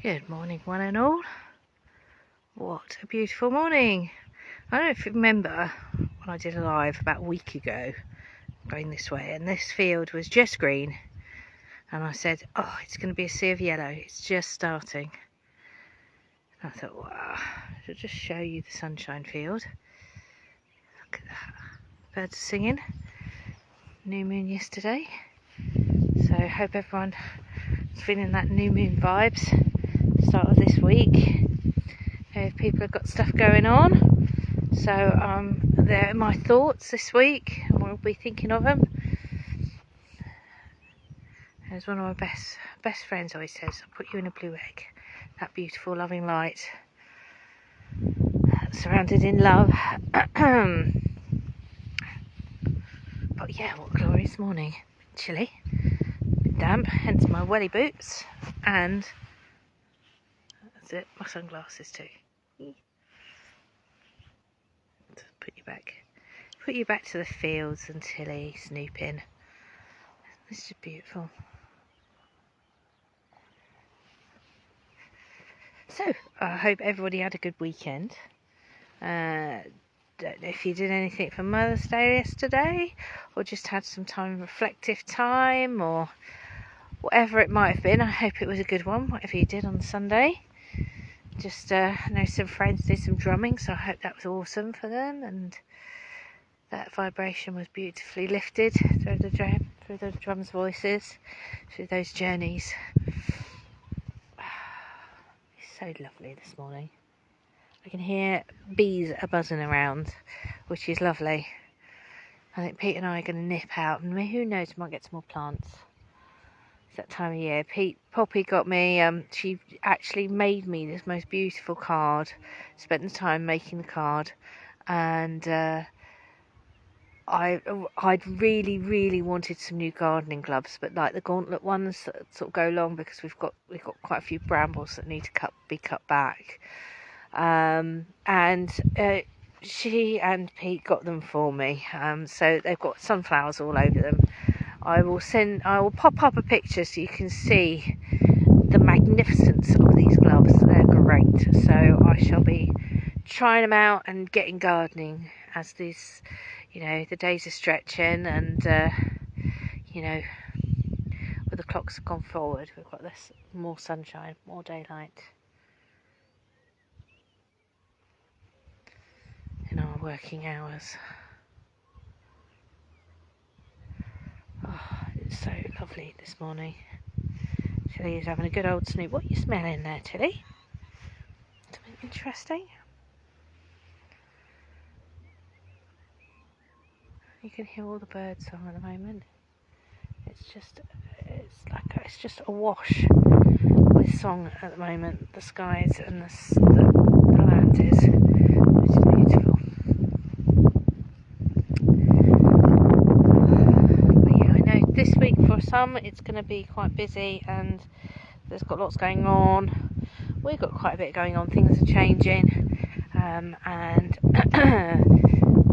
Good morning, one and all. What a beautiful morning. I don't know if you remember when I did a live about a week ago going this way, and this field was just green, and I said, oh, it's going to be a sea of yellow, it's just starting. And I thought, wow, I should just show you the sunshine field. Look at that, birds are singing. New moon yesterday, so I hope everyone is feeling that new moon vibes start of this week. If people have got stuff going on, so they're my thoughts this week, and we'll be thinking of them. As one of my best friends always says, I'll put you in a blue egg, that beautiful loving light, surrounded in love. But yeah, what a glorious morning. Chilly, bit damp, hence my welly boots, and that's it, my sunglasses too. Put you back to the fields and Tilly snooping. This is beautiful. So I hope everybody had a good weekend. Don't know if you did anything for Mother's Day yesterday, or just had some time, reflective time, or whatever it might have been. I hope it was a good one, whatever you did on Sunday. Just I know some friends did some drumming, so I hope that was awesome for them, and that vibration was beautifully lifted through the drums' voices, through those journeys. It's so lovely this morning. I can hear bees are buzzing around, which is lovely. I think Pete and I are going to nip out, and who knows, we might get some more plants. It's that time of year. Poppy got me, she actually made me this most beautiful card, spent the time making the card, and I'd really wanted some new gardening gloves, but like the gauntlet ones that sort of go long, because we've got quite a few brambles that need to be cut back. She and Pete got them for me. So they've got sunflowers all over them. I will pop up a picture so you can see the magnificence of these gloves. They're great. So I shall be trying them out and getting gardening as these, the days are stretching, and where the clocks have gone forward, we've got this more sunshine, more daylight in our working hours. Oh, it's so lovely this morning. Tilly is having a good old snoop. What are you smelling there, Tilly? Something interesting? You can hear all the birds song at the moment. It's just awash with song at the moment. The skies and the land is, which is beautiful. But yeah, I know this week for some it's going to be quite busy, and there's got lots going on. We've got quite a bit going on. Things are changing, and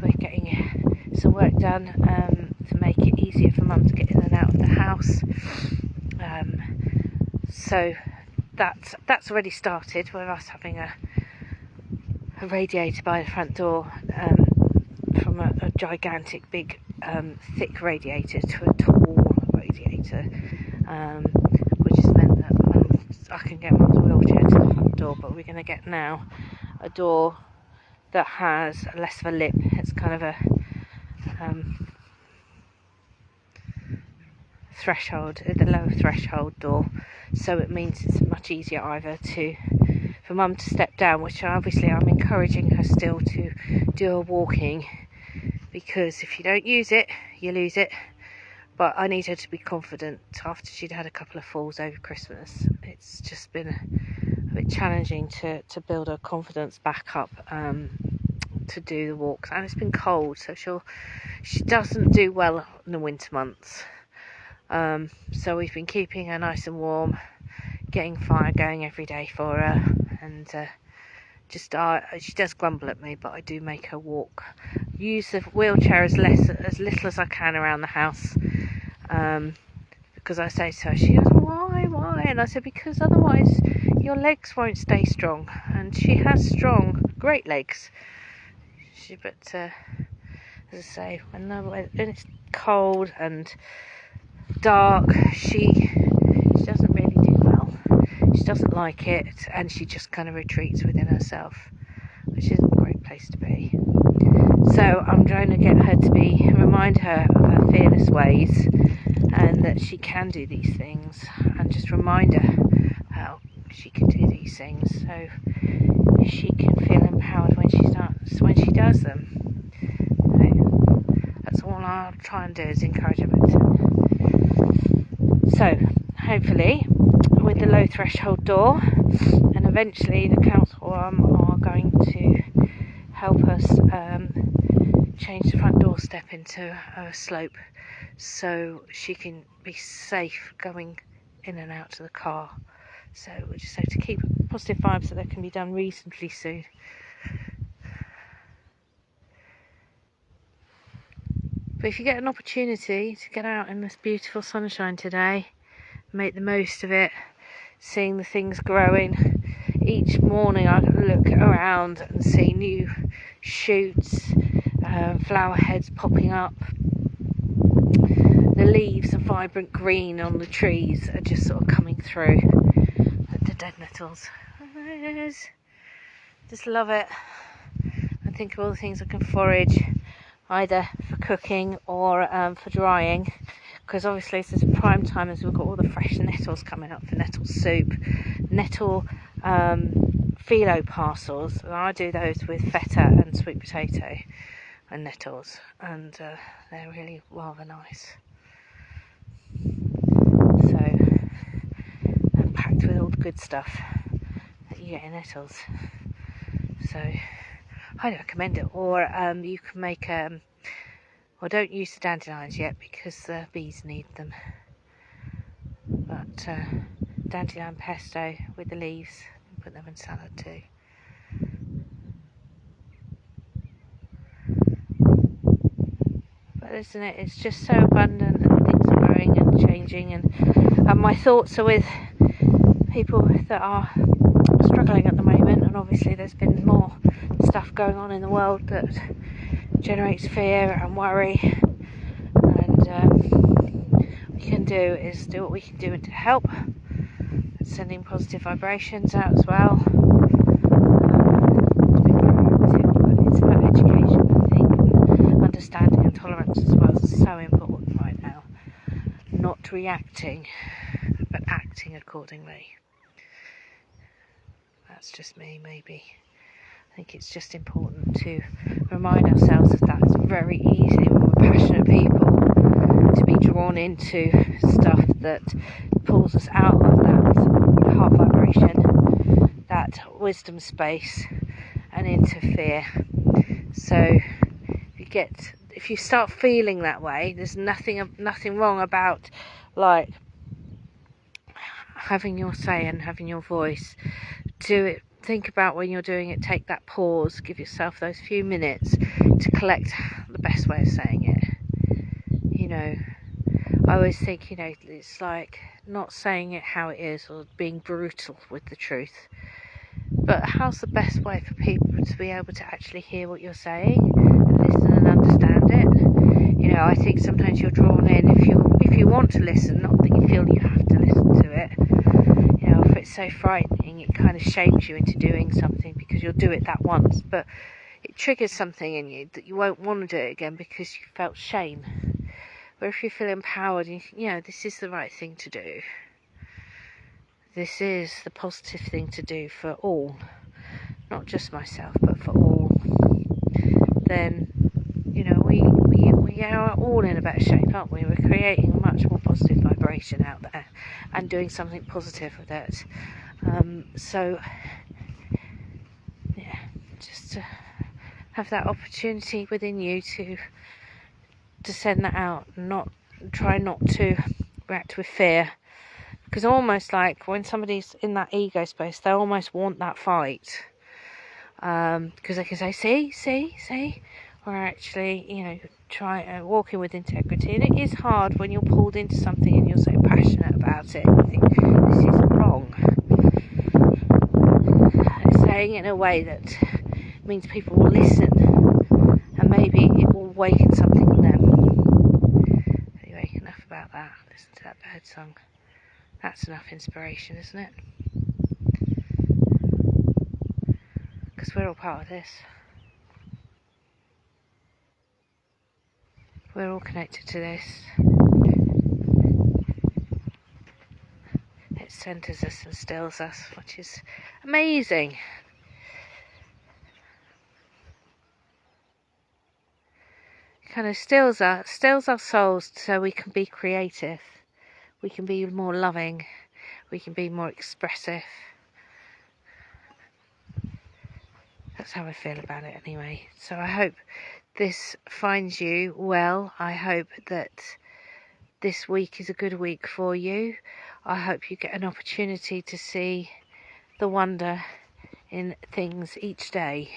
we're getting some work done to make it easier for Mum to get in and out of the house. So that's already started with us having a radiator by the front door, from a gigantic, big, thick radiator to a tall radiator, which has meant that I can get Mum's wheelchair to the front door. But we're going to get now a door that has less of a lip. It's kind of a threshold, the lower threshold door, so it means it's much easier either for Mum to step down, which obviously I'm encouraging her still to do her walking, because if you don't use it you lose it. But I need her to be confident after she'd had a couple of falls over Christmas. It's just been a bit challenging to build her confidence back up to do the walks, and it's been cold, so she doesn't do well in the winter months. So we've been keeping her nice and warm, getting fire going every day for her, and she does grumble at me, but I do make her walk, use the wheelchair as little as I can around the house, because I say to her, she goes, why, way? And I said, because otherwise your legs won't stay strong. And she has strong, great legs. But as I say, when it's cold and dark, she doesn't really do well. She doesn't like it, and she just kind of retreats within herself, which isn't a great place to be. So I'm trying to get her to remind her of her fearless ways, and that she can do these things, and just remind her how she can do these things, so she can feel empowered when she does them. That's all I'll try and do, is encouragement. So hopefully, with the low threshold door, and eventually the council are going to help us change the front door step into a slope, so she can be safe going in and out to the car. So we just have to keep positive vibes that can be done reasonably soon. But if you get an opportunity to get out in this beautiful sunshine today, make the most of it, seeing the things growing. Each morning I look around and see new shoots, flower heads popping up. The leaves are vibrant green on the trees, are just sort of coming through. The dead nettles. Just love it. I think of all the things I can forage, either for cooking or for drying, because obviously this is prime time as we've got all the fresh nettles coming up for nettle soup, nettle phyllo parcels, and I do those with feta and sweet potato and nettles, and they're really rather nice. So, and packed with all the good stuff that you get in nettles. So highly recommend it. Or you can make well, don't use the dandelions yet because the bees need them, but dandelion pesto with the leaves, put them in salad too. But isn't it, it's just so abundant, and things are growing and changing, and my thoughts are with people that are struggling at the moment, and obviously there's been more stuff going on in the world that generates fear and worry, and what we can do is do what we can do to help, sending positive vibrations out as well, to be proactive. But it's about education, I think, and understanding and tolerance as well. It's so important right now, not reacting but acting accordingly. That's just me, maybe. I think it's just important to remind ourselves of that. It's very easy when we're passionate people to be drawn into stuff that pulls us out of that heart vibration, that wisdom space, and into fear. So if you start feeling that way, there's nothing wrong about like having your say and having your voice. Do it. Think about when you're doing it, take that pause, give yourself those few minutes to collect the best way of saying it. I always think, it's like not saying it how it is or being brutal with the truth. But how's the best way for people to be able to actually hear what you're saying and listen and understand it? I think sometimes you're drawn in if you want to listen, not that you feel you have to listen to it. If it's so frightening, it kind of shapes you into doing something because you'll do it that once, but it triggers something in you that you won't want to do it again because you felt shame. But if you feel empowered, this is the right thing to do. This is the positive thing to do for all, not just myself, but for all. Then, we are all in a better shape, aren't we? We're creating a much more positive vibration out there and doing something positive with it. So, just to have that opportunity within you to send that out, try not to react with fear. Because almost like when somebody's in that ego space, they almost want that fight. Because they can say, see, or actually, try walking with integrity. And it is hard when you're pulled into something and you're so passionate about it. You think, this is saying it in a way that means people will listen, and maybe it will awaken something in them. Anyway, enough about that. Listen to that bird song. That's enough inspiration, isn't it? Because we're all part of this. We're all connected to this. It centres us and stills us, which is amazing. Kind of stills our souls so we can be creative, we can be more loving, we can be more expressive. That's how I feel about it anyway. So I hope this finds you well. I hope that this week is a good week for you. I hope you get an opportunity to see the wonder in things each day,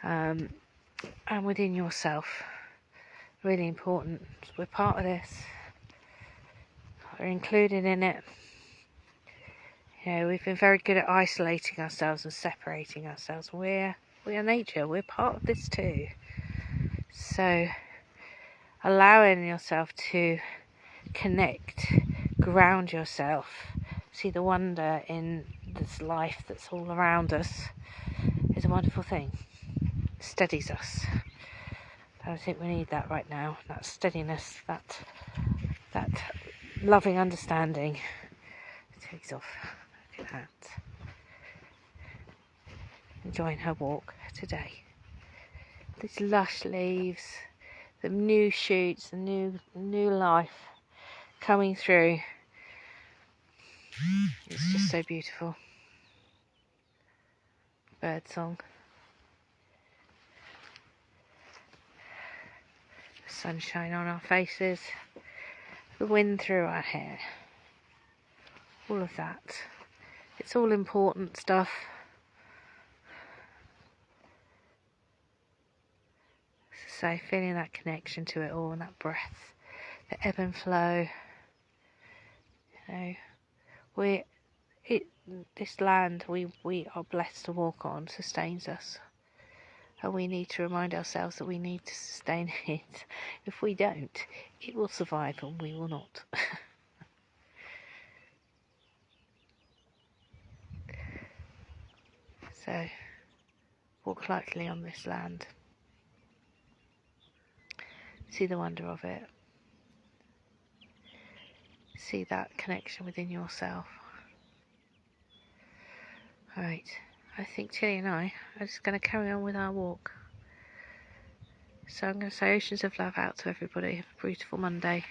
and within yourself. Really important. We're part of this. We're included in it. You know, we've been very good at isolating ourselves and separating ourselves. We are nature. We're part of this too. So, allowing yourself to connect, ground yourself, see the wonder in this life that's all around us is a wonderful thing. It steadies us. I think we need that right now. That steadiness, that loving understanding. It takes off. Look at that. Enjoying her walk today. These lush leaves, the new shoots, the new life coming through. It's just so beautiful. Bird song. The sunshine on our faces. The wind through our hair. All of that. It's all important stuff. So feeling that connection to it all, and that breath, the ebb and flow. You know, this land we are blessed to walk on sustains us, and we need to remind ourselves that we need to sustain it. If we don't, it will survive and we will not. So walk lightly on this land. See the wonder of it. See that connection within yourself. Right, I think Tilly and I are just going to carry on with our walk. So I'm going to say oceans of love out to everybody. Have a beautiful Monday.